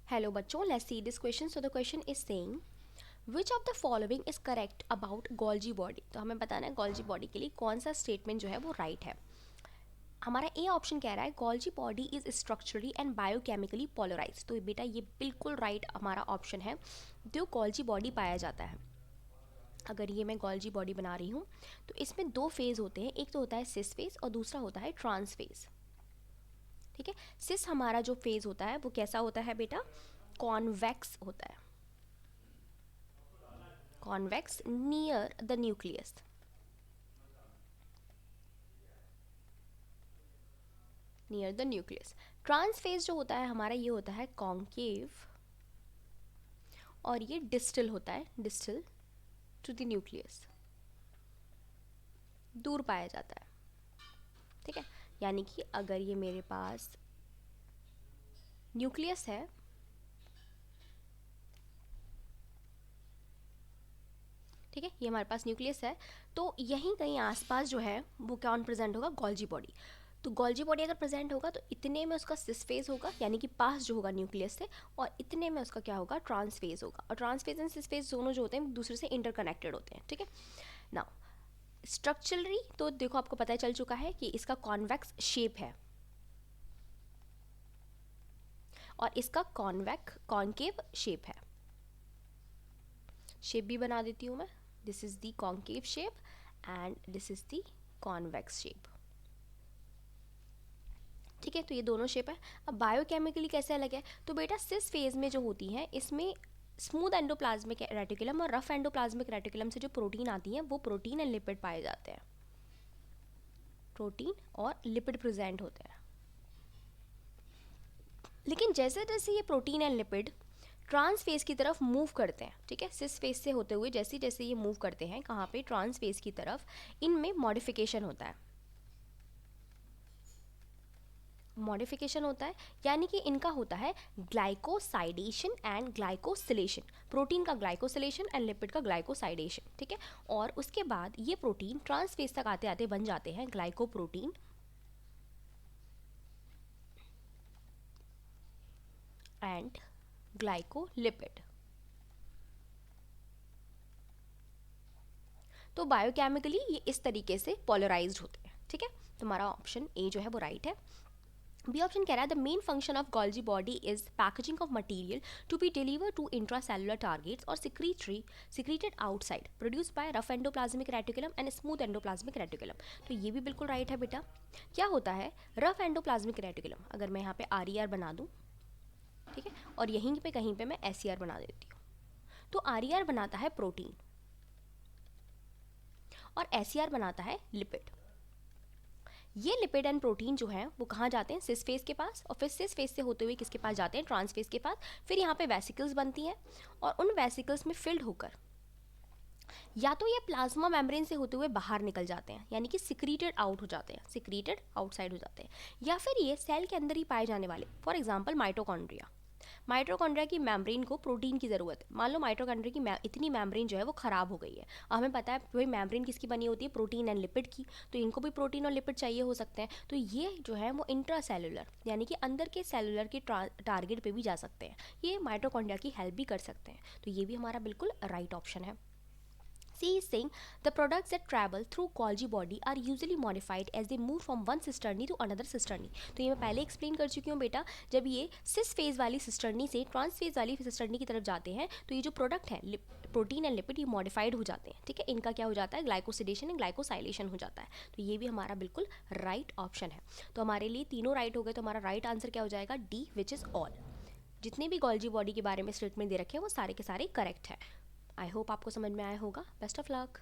Hello बच्चों, let's see this question. So the question is saying which of the following is correct about Golgi body. तो हमें बताना है Golgi body के लिए कौन सा स्टेटमेंट जो है वो राइट है. हमारा ए ऑप्शन कह रहा है Golgi body is structurally and biochemically polarized. तो बेटा ये बिल्कुल राइट हमारा ऑप्शन है. जो Golgi body पाया जाता है, अगर ये मैं Golgi body बना रही हूँ तो इसमें दो फेज़ होते हैं. एक तो होता है सिस फेज़ और दूसरा होता है ट्रांस फेज़. ठीक है, सिस हमारा जो फेज़ होता है वो कैसा होता है बेटा? कॉन्वेक्स होता है. Convex near the nucleus. Near the nucleus. Trans face जो होता है हमारा ये होता है कॉन्केव और ये डिस्टल होता है. डिस्टल टू द न्यूक्लियस, दूर पाया जाता है. ठीक है, यानी कि अगर ये मेरे पास न्यूक्लियस है, ठीक है, ये हमारे पास न्यूक्लियस है, तो यहीं कहीं आसपास जो है वो कौन प्रेजेंट होगा? Golgi body. तो Golgi बॉडी अगर प्रेजेंट होगा तो इतने में उसका सिस फेज होगा, यानी कि पास जो होगा न्यूक्लियस से, और इतने में उसका क्या होगा? ट्रांस फेज होगा. और trans face and cis face दोनों जो होते हैं दूसरे से इंटरकनेक्टेड होते हैं. ठीक है, नाउ स्ट्रक्चरली तो देखो आपको पता चल चुका है कि इसका कॉन्वेक्स शेप है और इसका कॉन्केव शेप है. शेप भी बना देती हूँ मैं. This is the concave shape and this is the convex shape. ठीक है, तो ये दोनों शेप है. अब बायोकेमिकली कैसे अलग है? तो बेटा सिस फेज में जो होती है इसमें स्मूथ एंडोप्लाज्मिक रेटिकुलम और रफ एंडोप्लाज्मिक रेटिकुलम से जो प्रोटीन आती है वो प्रोटीन एंड लिपिड पाए जाते हैं. प्रोटीन और लिपिड प्रेजेंट होते हैं. लेकिन जैसे जैसे ये protein and lipid trans face की तरफ मूव करते हैं, ठीक है, सिस फेज से होते हुए जैसे जैसे ये मूव करते हैं कहाँ पे? ट्रांस फेज की तरफ, इनमें मॉडिफिकेशन होता है. मॉडिफिकेशन होता है यानी कि इनका होता है ग्लाइकोसाइडेशन एंड ग्लाइकोसिलेशन. प्रोटीन का ग्लाइकोसिलेशन एंड लिपिड का ग्लाइकोसाइडेशन. ठीक है, और उसके बाद ये प्रोटीन ट्रांस फेज तक आते आते बन जाते हैं ग्लाइकोप्रोटीन एंड ग्लाइकोलिपिड. तो बायोकेमिकली ये इस तरीके से पोलराइज्ड होते हैं. ठीक है, तो हमारा ऑप्शन ए जो है वो राइट है. बी ऑप्शन कह रहा है the main function of Golgi body is packaging of material to be deliver to intracellular targets और secreted outside produce by rough endoplasmic reticulum and smooth endoplasmic reticulum. तो ये भी बिल्कुल राइट है बेटा. क्या होता है रफ एंडोप्लाज्मिक रेटिकुलम? अगर मैं यहाँ पे RER बना दूँ, ठीक है, और यहीं पे कहीं पे मैं SER बना देती हूँ, तो RER बनाता है प्रोटीन और SER बनाता है लिपिड. ये लिपिड एंड प्रोटीन जो है वो कहाँ जाते हैं? सिस फेज के पास, और फिर सिस फेज से होते हुए किसके पास जाते हैं? ट्रांस फेज के पास. फिर यहाँ पे वेसिकल्स बनती हैं और उन वेसिकल्स में फिल्ड होकर या तो ये प्लाज्मा मेम्ब्रेन से होते हुए बाहर निकल जाते हैं, यानी कि सिक्रीटेड आउट हो जाते हैं, सिक्रीटेड आउटसाइड हो जाते हैं, या फिर ये सेल के अंदर ही पाए जाने वाले, फॉर एग्जांपल माइटोकॉन्ड्रिया की मेम्ब्रेन को प्रोटीन की ज़रूरत है. मान लो माइटोकॉन्ड्रिया की इतनी मेम्ब्रेन जो है वो ख़राब हो गई है. हमें पता है वही मेम्ब्रेन किसकी बनी होती है? प्रोटीन एंड लिपिड की. तो इनको भी प्रोटीन और लिपिड चाहिए हो सकते हैं. तो ये जो है वो इंट्रासेलुलर यानी कि अंदर के सेलुलर के टारगेट पे भी जा सकते हैं. ये माइटोकॉन्ड्रिया की हेल्प भी कर सकते हैं. तो ये भी हमारा बिल्कुल राइट ऑप्शन है. C is saying the products that travel through Golgi body are usually modified as they move from one cisterni to another cisterni. तो ये मैं पहले एक्सप्लेन कर चुकी हूँ बेटा. जब ये सिस फेज वाली सिस्टर्नी से ट्रांस फेज वाली सिस्टर्नी की तरफ जाते हैं तो ये जो प्रोडक्ट है प्रोटीन एंड लिपिड ये मॉडिफाइड हो जाते हैं. ठीक है, इनका क्या हो जाता है? ग्लाइकोसिडेशन एंड ग्लाइकोसाइलेशन हो जाता है. तो ये भी हमारा बिल्कुल राइट ऑप्शन है. तो हमारे लिए तीनों राइट हो गए. तो हमारा राइट आंसर क्या हो जाएगा? D, which is all. जितने भी Golgi बॉडी के बारे में स्टेटमेंट दे रखे हैं वो सारे के सारे करेक्ट है. आई होप आपको समझ में आया होगा. Best of luck.